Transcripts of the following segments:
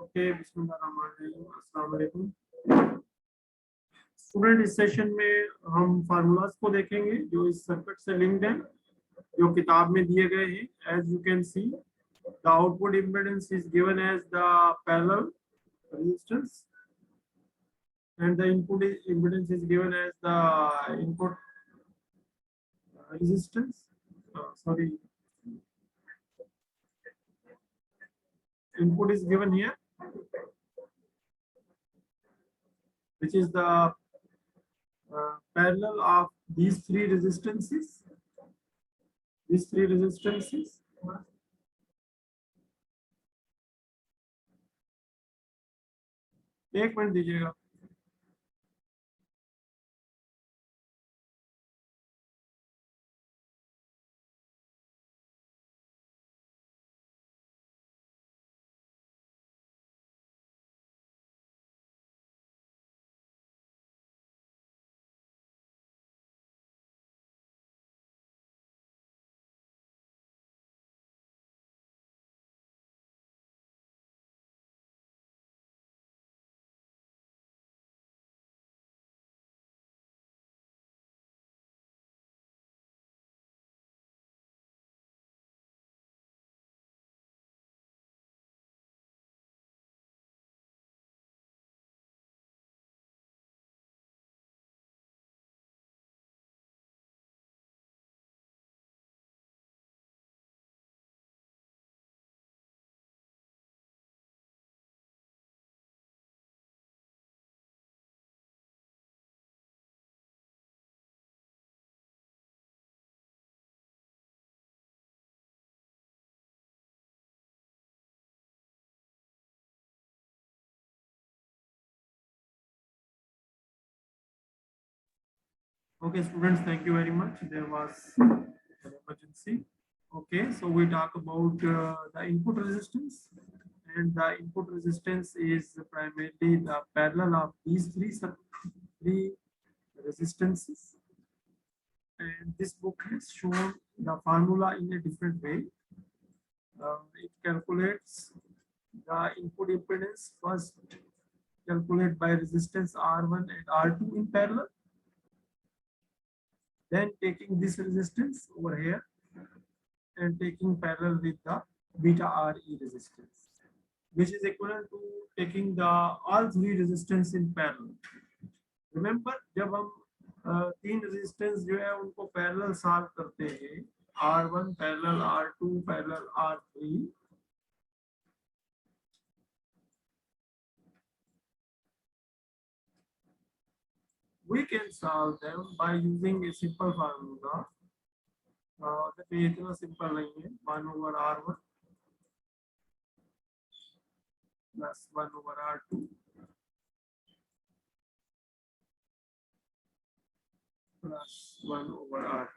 Okay, बिस्मिल्लाहिर्रहमानिर्रहीम, अस्सलाम वालेकुम। स्टूडेंट, इस सेशन में हम फार्मूलाज को देखेंगे जो इस सर्किट से लिंक्ड हैं, जो किताब में दिए गए हैं। As you can see, the output impedance is given as the parallel resistance and the input impedance is given as the input resistance. Sorry, input is given here, which is the parallel of these three resistances. These three resistances. एक minute दीजिएगा। Okay, students, thank you very much. There was an emergency. Okay, so we talk about the input resistance, and the input resistance is primarily the parallel of these three resistances. And this book has shown the formula in a different way. It calculates the input impedance first, calculate by resistance R1 and R2 in parallel. Then taking this resistance over here and taking parallel with the beta RE resistance, which is equivalent to taking the all three resistance in parallel. Remember, जब हम तीन resistance जो है उनको parallel solve करते हैं, R1 parallel R2 parallel R3, we can solve them by using a simple formula. ये इतना simple नहीं है, 1 over R1 plus 1 over R2 plus 1 over R.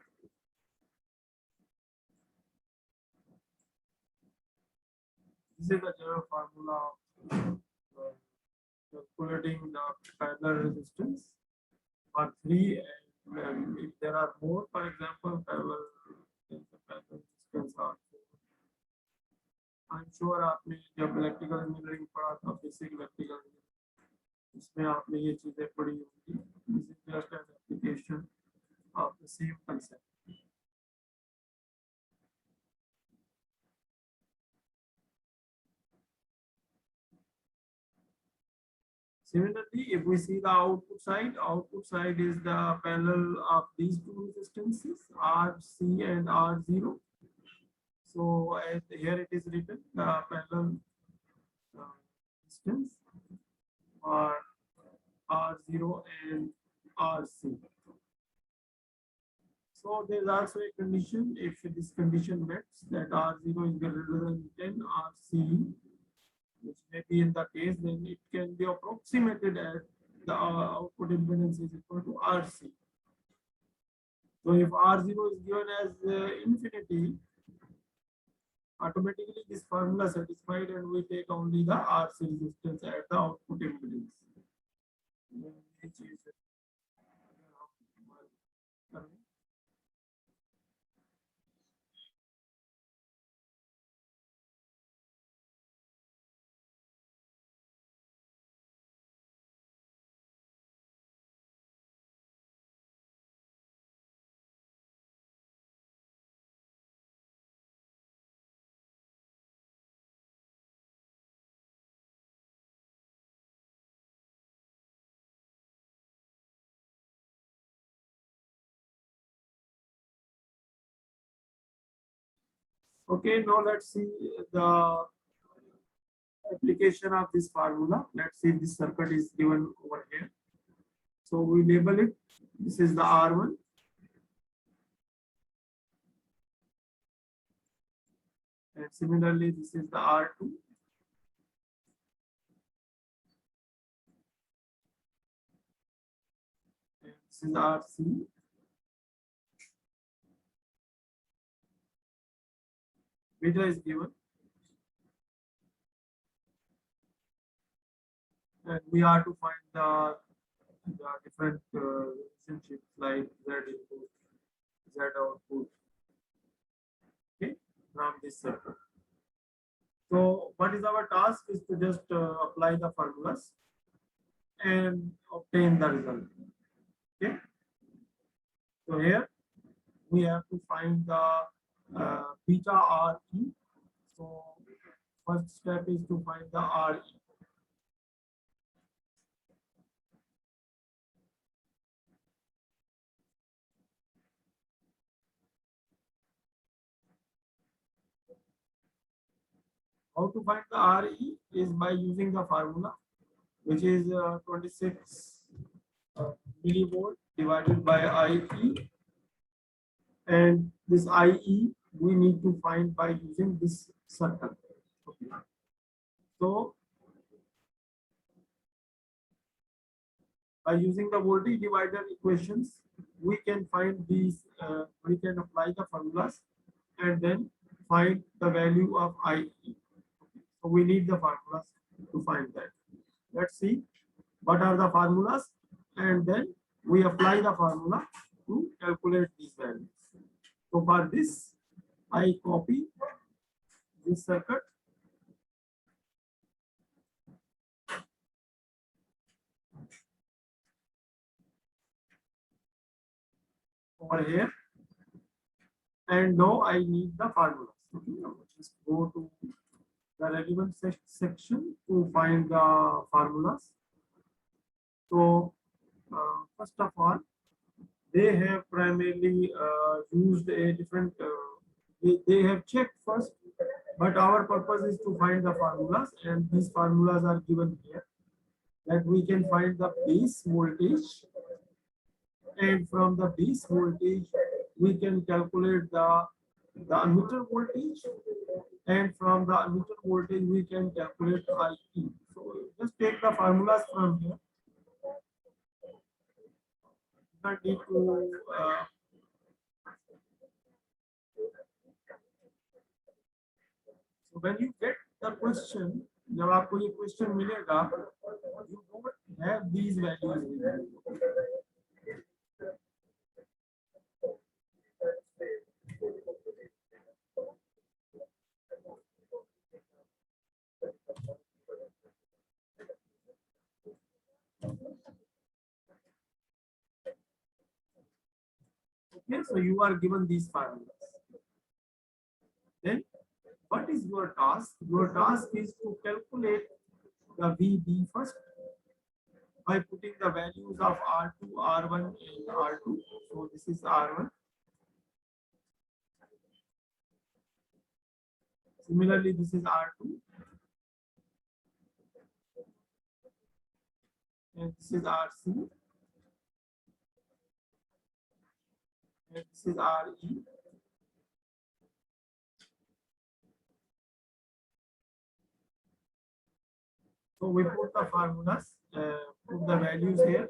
This is the general formula of calculating the parallel resistance for three. And if there are more, for example, parallel resistance are. I'm sure आपने जब electrical engineering पढ़ा था, basic electrical, इसमें आपने ये चीजें पढ़ी होंगी. This is just an application of the same concept. Similarly, if we see the output side is the parallel of these two resistances, RC and R0. So as here it is written, the parallel resistance are R0 and RC. So there is also a condition. If this condition met, that R0 is greater than 10 RC, which may be in the case, then it can be approximated as the output impedance is equal to RC. So if R0 is given as infinity, automatically this formula satisfied, and we take only the RC resistance at the output impedance. Which is Okay, now let's see the application of this formula. Let's see this circuit is given over here. So we label it. This is the R1. And similarly, this is the R2. And this is RC. Beta is given. And we are to find the different relationships like Z input, Z output, okay, from this circuit. So what is our task is to just apply the formulas and obtain the result. Okay. So here we have to find the beta RE. So first step is to find the RE. How to find the RE is by using the formula, which is 26 millivolt divided by IE, and this IE we need to find by using this circle. Okay. So by using the voltage divider equations, we can find these, we can apply the formulas and then find the value of IE. So we need the formulas to find that. Let's see what are the formulas, and then we apply the formula to calculate these values. So for this, I copy this circuit over here, and now I need the formulas. Okay, just go to the relevant section to find the formulas. So first of all, they have primarily used a different, they have checked first, but our purpose is to find the formulas, and these formulas are given here, that we can find the base voltage, and from the base voltage we can calculate the emitter voltage, and from the emitter voltage we can calculate IE. So just take the formulas from here. You don't need to so when you get the question, जब आपको ये question मिलेगा, you don't have these values with you. Okay, so you are given these formulas. Then what is your task? Your task is to calculate the VB first by putting the values of R2, R1, and R2. So this is R1. Similarly, this is R2. And this is RC. And this is RE. So we put the formulas, put the values here.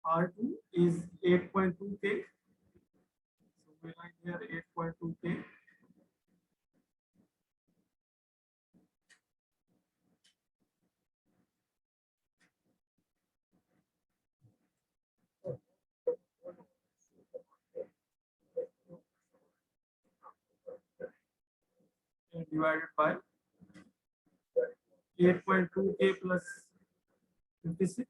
R2 is 8.2K. So we write here 8.2K. And divided by 8.2K plus 56.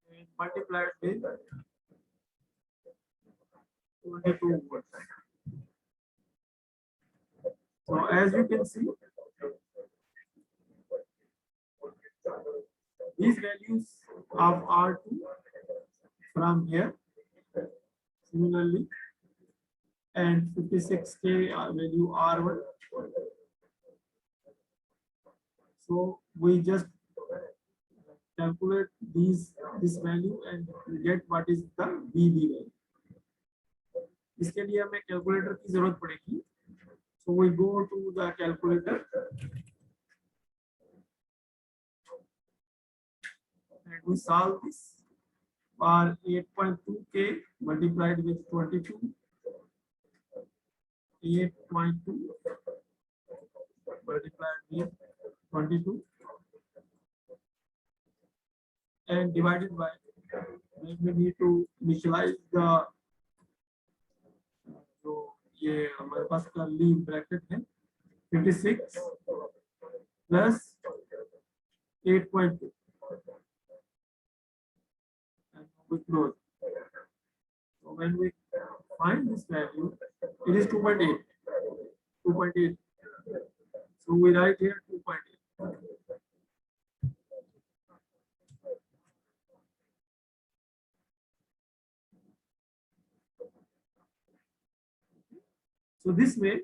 And multiplied with 22 volts. So as you can see, these values of R2 from here, similarly, and 56K value R1. So we just calculate this value and get what is the VB value. इसके लिए हमें calculator की जरूरत पड़ेगी. So we go to the calculator and we solve this for 8.2K multiplied with 22. 8.2 multiplied with 22 and divided by, then we need to initialize the, जो ये हमारे पास curly bracket है 56 plus 8.2 and we close. So when we find this value, it is 2.8. 2.8. So we write here 2.8. So this way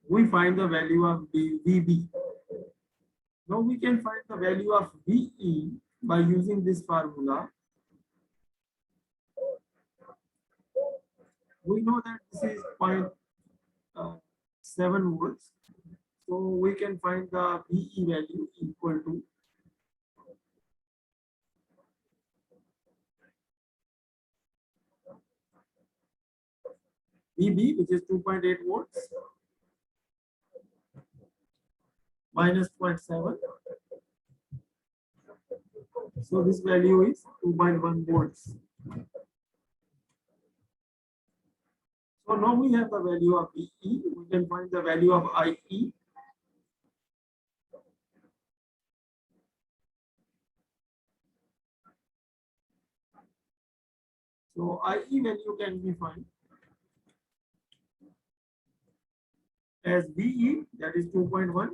we find the value of VB. Now we can find the value of VE by using this formula. We know that this is 0.7 volts. So we can find the VE value equal to VB, which is 2.8 volts, minus 0.7. So this value is 2.1 volts. So now we have the value of VE. We can find the value of IE. So IE value can be found as VE, that is 2.1,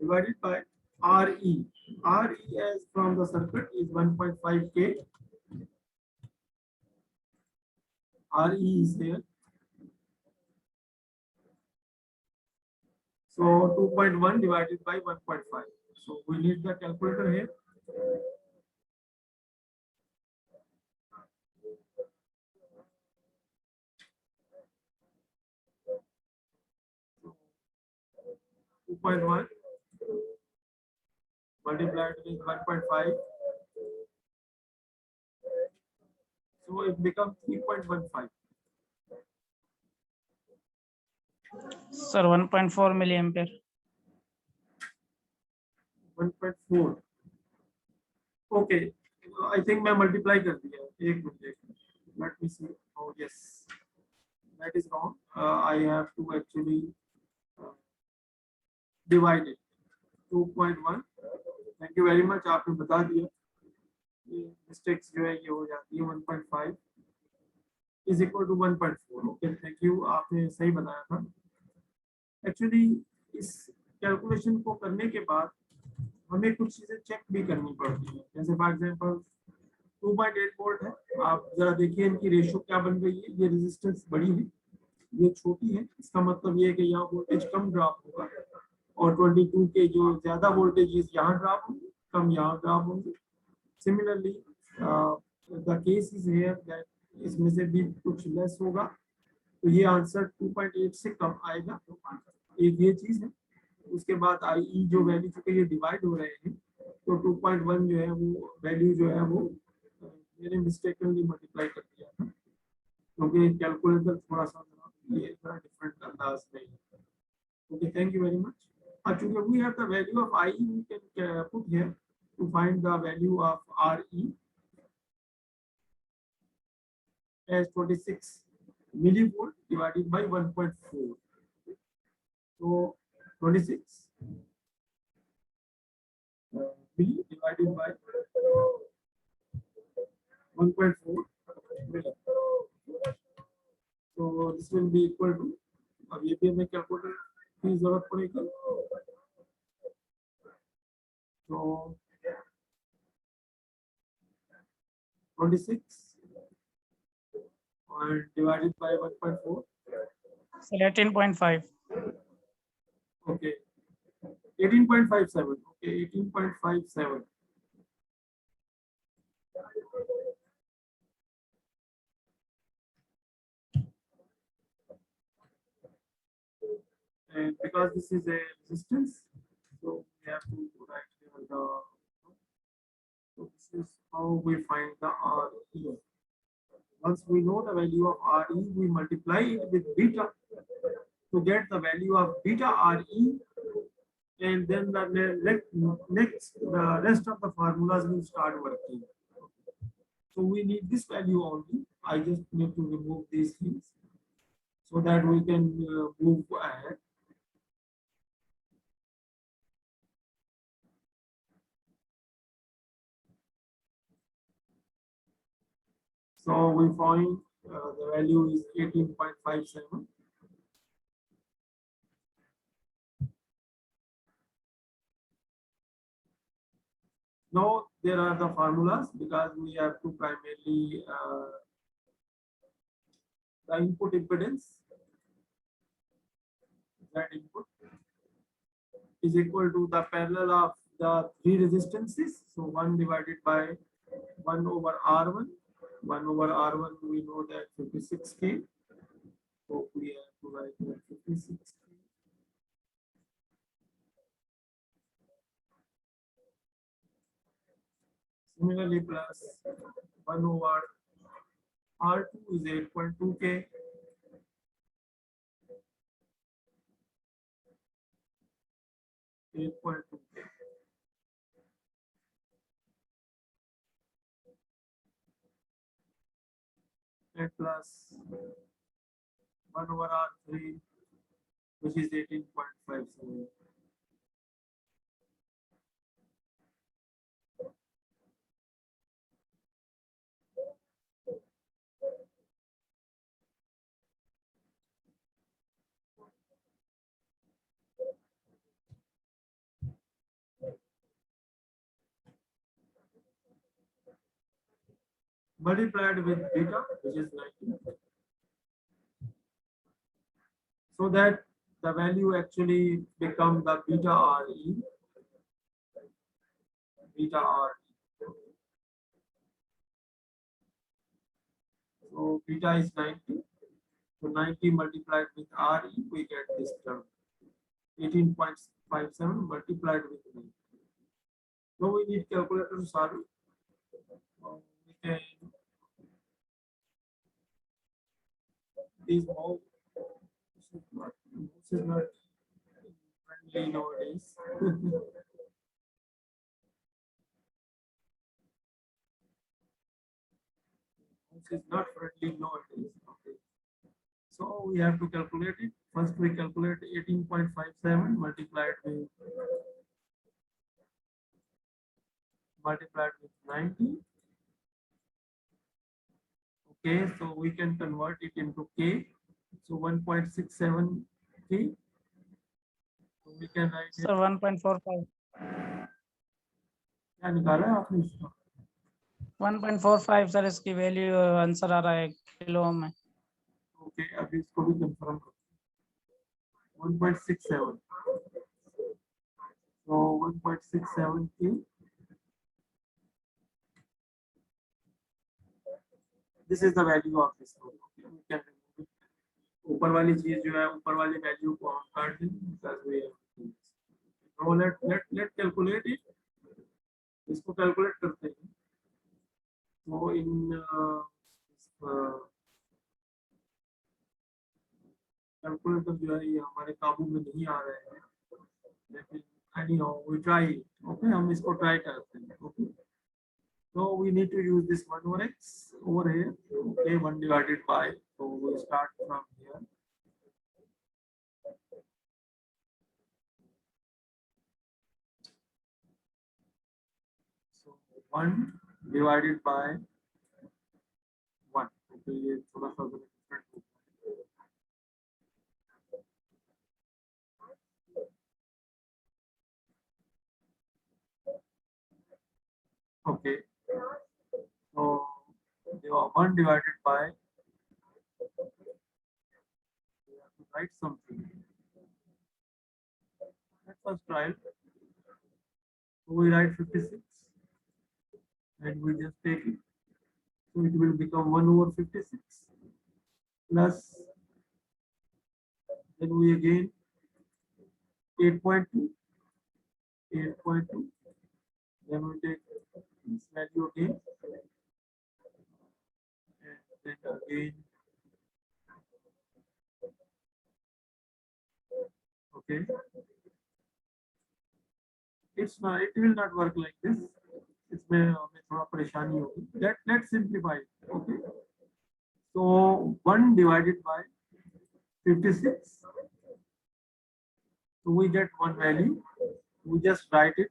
divided by RE. RE as from the circuit is 1.5K. RE is there. So 2.1 divided by 1.5. So we need the calculator here. So 2.1 multiplied with 1.5. So it becomes 3.15. Sir, 1.4 milliampere. 1.4. Okay, I think मैं multiply कर दिया. एक minute. Let me see. Oh yes, that is wrong. I have to actually divide it. 2.1. Thank you very much. आपने बता दिया. ये mistakes जो है ये हो जाती है. 1.5 is equal to 1.4. Okay, thank you. आपने सही बताया था. Actually इस कैलकुलेशन को करने के बाद हमें कुछ चीजें चेक भी करनी पड़ती है. जैसे फॉर एग्जांपल 2.8 वोल्ट है. आप जरा देखिए इनकी रेशियो क्या बन रही है. ये रेजिस्टेंस बड़ी है, ये छोटी है. इसका मतलब ये है कि यहाँ वोल्टेज कम ड्रॉप होगा और 22 के जो ज्यादा वोल्टेज यहाँ ड्रॉप होंगे, कम यहाँ ड्रॉप होंगे. Similarly the case is here that इसमें से भी कुछ लेस होगा, तो ये आंसर 2.8 से कम आएगा. एक ये चीज है. उसके बाद IE जो वैल्यू चूंकि ये डिवाइड हो रहे हैं, तो 2.1 जो है वो वैल्यू जो है वो मैंने मिस्टेकनली मल्टीप्लाई कर दिया था, क्योंकि कैलकुलेटर थोड़ा सा ये थोड़ा डिफरेंट अंदाज में है. Okay, thank you very much. चूंकि we have the value of IE, we can put here to find the value of RE as 26 millivolt divided by 1.4. So 26 milli divided by 1.4 milli. So this will be equal to, अब ये भी हमें calculator की जरूरत पड़ेगी। तो 26 और divided by 1.4. Sir, 18.5. Okay, 18.57. Okay, 18.57. And because this is a resistance, so we have to write here the. So this is how we find the RE. Once we know the value of RE, we multiply it with beta to get the value of beta RE, and then the the rest of the formulas will start working. So we need this value only. I just need to remove these things so that we can move ahead. So we find the value is 18.57. Now there are the formulas because we have to primarily the input impedance, that input is equal to the parallel of the three resistances. So 1 divided by 1 over R1. 1 over R1 we know that 56K. So we have to write that 56K. Similarly, plus 1 over R2 is 8.2K. 8.2K. And plus 1 over R3, which is 18.57. Multiplied with beta, which is 19. So that the value actually become the beta RE. Beta RE. So beta is 90. So 90 multiplied with RE, we get this term. 18.57 multiplied with 90. Now we need calculator to solve it. We can these all this is not friendly nowadays. This is not friendly nowadays. Okay. So we have to calculate it. First we calculate 18.57 multiplied with 90. Okay, so we can convert it into K. So 1.67 K. So we can write it. Sir, 1.45. क्या निकाला है आपने इसका? 1.45 sir इसकी value answer आ रहा है kilo में. Okay, अभी इसको भी कंफर्म करो. 1.67. So 1.67 K. This is the value of this node. Okay, we can remove it. ऊपर वाली चीज जो है ऊपर वाली वैल्यू को हम काट दें because we have now let calculate it. इसको कैलकुलेट करते हैं. तो इन कैलकुलेटर जो है ये हमारे काबू में नहीं आ रहे हैं, लेकिन anyhow we try it. Okay, हम इसको ट्राई करते हैं. Okay, so we need to use this 1 over x over here. Okay, 1 divided by, so we start from here. So 1 divided by 1. Okay, ये थोड़ा सा different. Okay. So you are 1 divided by, we have to write something. Let us try. So we write 56 and we just take it. So it will become 1 over 56 plus, then we again 8.2, 8.2. Then we take this value again, and then again. Okay. It's not, it will not work like this. इसमें हमें थोड़ा परेशानी होगी. Let's simplify it. Okay. So 1 divided by 56. So we get one value. We just write it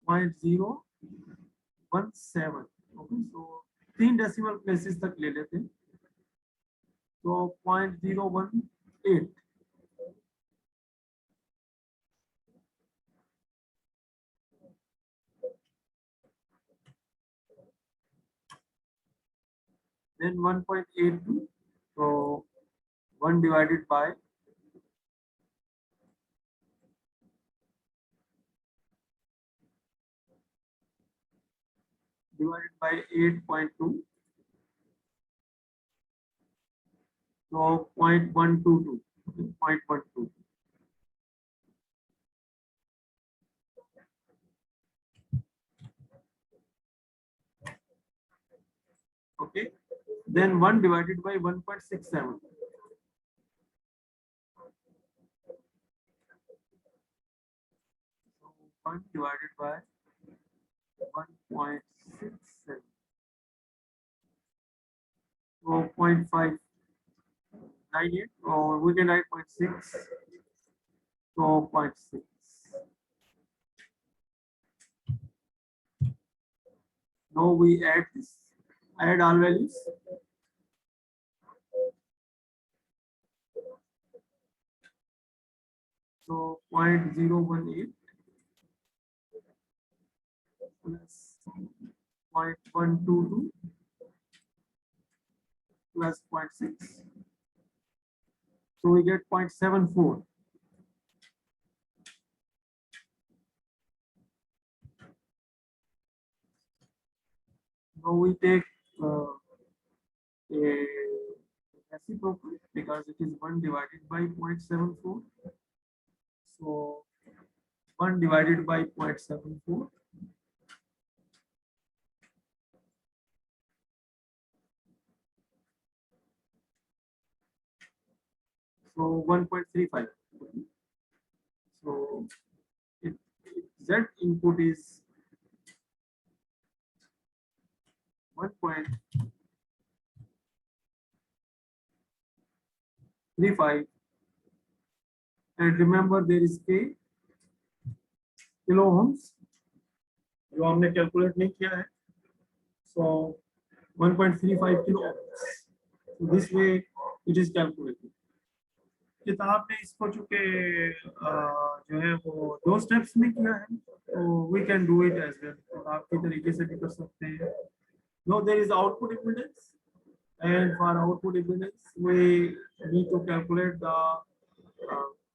0.017. Okay. So 3 decimal places तक ले लेते हैं. So 0.018. Then 1.82. So 1 divided by 8.2. So 0.122. 0.12. Okay. Then 1 divided by 1.67. So 1 divided by 1.67. So 0.598, or we can write 0.6. So 0.6. Now we add this. Add all values. So 0.018 plus 0.122 plus 0.6. So we get 0.74. Now we take a reciprocal because it is 1 divided by 0.74. So 1 divided by 0.74. So 1.35. So if Z input is 1.35, and remember there is K kilo ohms जो हमने calculate नहीं किया है. So 1.35 kilo ohms. So this way it is calculated. किताब ने इसको चूंकि जो है वो 2 स्टेप्स में किया है, तो we can do it as well. किताब के तरीके से भी कर सकते हैं. Now there is output impedance, and for output impedance we need to calculate the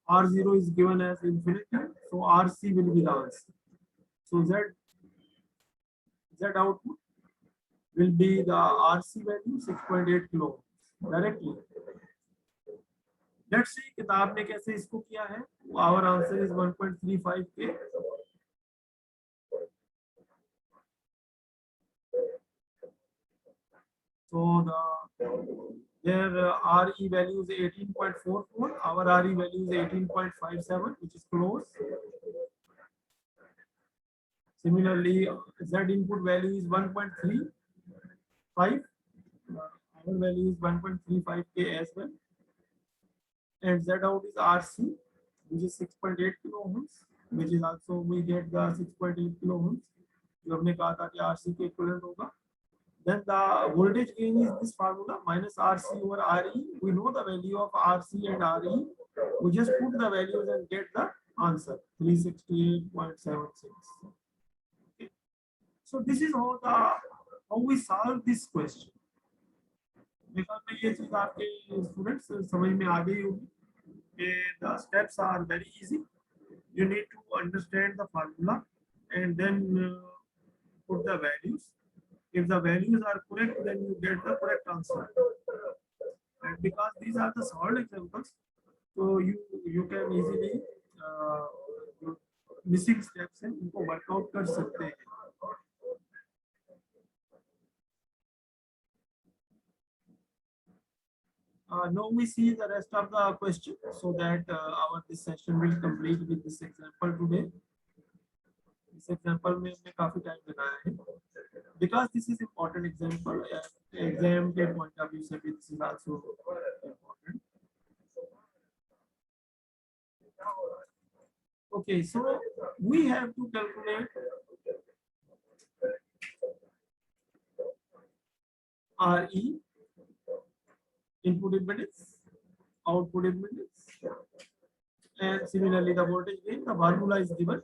R0 is given as infinity, so RC will be the answer. So Z output will be the RC value 6.8 kilo directly. Let's see किताब ने कैसे इसको किया है. Our answer is 1.35 K. So their RE value is 18.44. Our RE value is 18.57, which is close. Similarly, Z input value is 1.35. Our value is 1.35 K as well. And Z out is RC, which is 6.8 kilo ohms, which is also we get the 6.8 kilo ohms. जो हमने कहा था कि RC के equivalent होगा. Then the voltage gain is this formula minus RC over RE. We know the value of RC and RE. We just put the values and get the answer 368.76. So this is how we solve this question. देखा मैं ये चीज आपके students समझ में आ गई होगी कि the steps are very easy. You need to understand the formula and then put the values. If the values are correct, then you get the correct answer. And because these are the solved examples, so you can easily जो missing steps हैं उनको workout कर सकते हैं. Now we see the rest of the question so that our this session will complete with this example today. This example में हमने काफी time लगाया है because this is important example. Exam के point of view से भी this is also important. Okay, so we have to calculate RE, input impedance, output impedance, and similarly the voltage gain. The formula is given,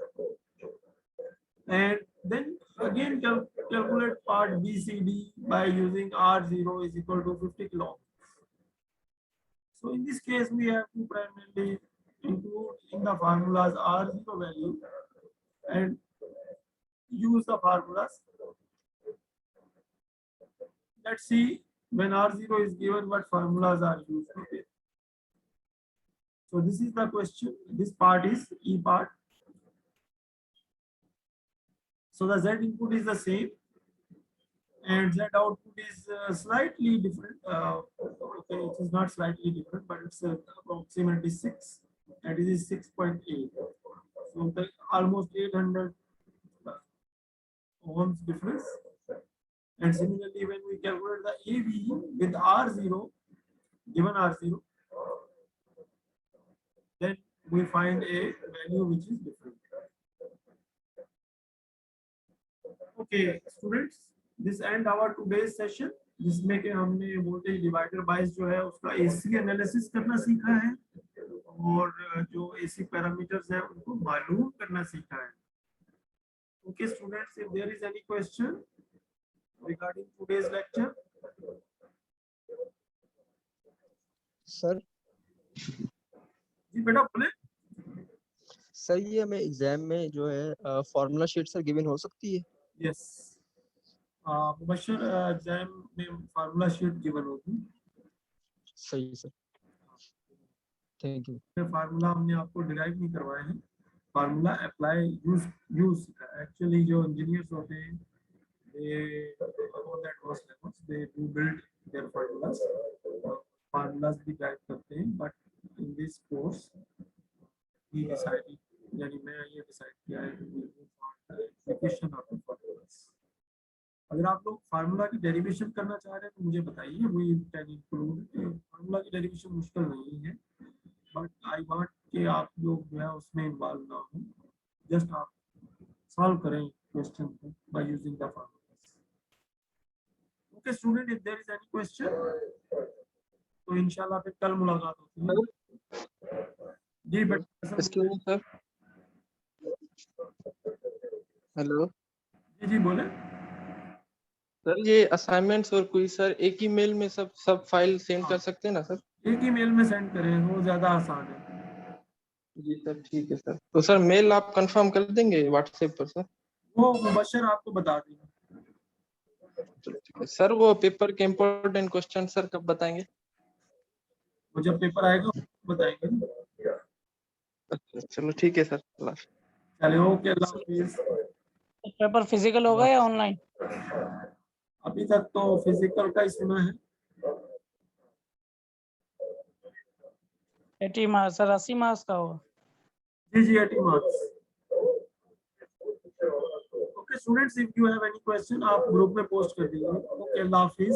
and then again calculate part BCD by using R0 is equal to 50 kilo ohms. So in this case, we have to primarily include in the formulas R0 value and use the formulas. Let's see when R0 is given, what formulas are used. Okay. So this is the question. This part is E part. So the Z input is the same and Z output is slightly different. Okay, it is not slightly different, but it's approximately 6. That is 6.8. So the almost 800 ohms difference. And similarly, when we calculate the AV with R0, given R0, then we find a value which is different. Okay, students, this end our today's session, जिसमें कि हमने voltage divider bias जो है उसका AC analysis करना सीखा है और जो AC पैरामीटर्स है उनको मालूम करना सीखा है. Okay, students, if there is any question regarding today's lecture. Sir ji बेटा बोले. सर ये हमें एग्जाम में जो है फॉर्मूला शीट सर गिवन हो सकती है? यस, मुबशर एग्जाम में फार्मूला शीट गिवन होगी. सही सर, थैंक यू. फार्मूला हमने आपको डिराइव नहीं करवाए हैं. फार्मूला अप्लाई यूज एक्चुअली जो इंजीनियर्स होते हैं they on that course levels they do build their formulas. Formulas भी डिराइव करते हैं, but in this course he decided, यानी मैं ये डिसाइड किया है एप्लीकेशन ऑफ फॉर्मूलास. अगर आप लोग फार्मूला की डेरिवेशन करना चाह रहे हैं तो मुझे बताइए, वी कैन इंक्लूड. फार्मूला की डेरिवेशन मुश्किल नहीं है, बट आई वांट कि आप लोग जो है उसमें इन्वॉल्व ना हो. जस्ट आप सॉल्व करें क्वेश्चन को by using the formulas. Okay student, if there is any question तो इंशाल्लाह फिर कल मुलाकात होती है. जी बेटा. Excuse me sir. हेलो जी जी बोले. सर, ये असाइनमेंट्स और क्विज सर एक ही मेल में सब फाइल सेंड कर सकते हैं ना सर? एक ही मेल में सेंड करें, वो ज्यादा आसान है. जी सर, ठीक है सर. तो सर मेल आप कंफर्म कर देंगे व्हाट्सएप पर सर? वो मुबशर आपको बता देगा. ठीक है सर. वो पेपर के इम्पोर्टेंट क्वेश्चन सर कब बताएंगे? वो जब पेपर आएगा बताएंगे ना. अच्छा, चलो ठीक है सर. चलिए, ओके, अल्लाह हाफिज. पेपर फिजिकल होगा या ऑनलाइन? अभी तक तो फिजिकल का ही सुना है. 80 मार्क्स सर, 80 मार्क्स का होगा. जी जी 80 marks. Okay students, if you have any question आप ग्रुप में पोस्ट कर दीजिए. ओके, अल्लाह हाफिज.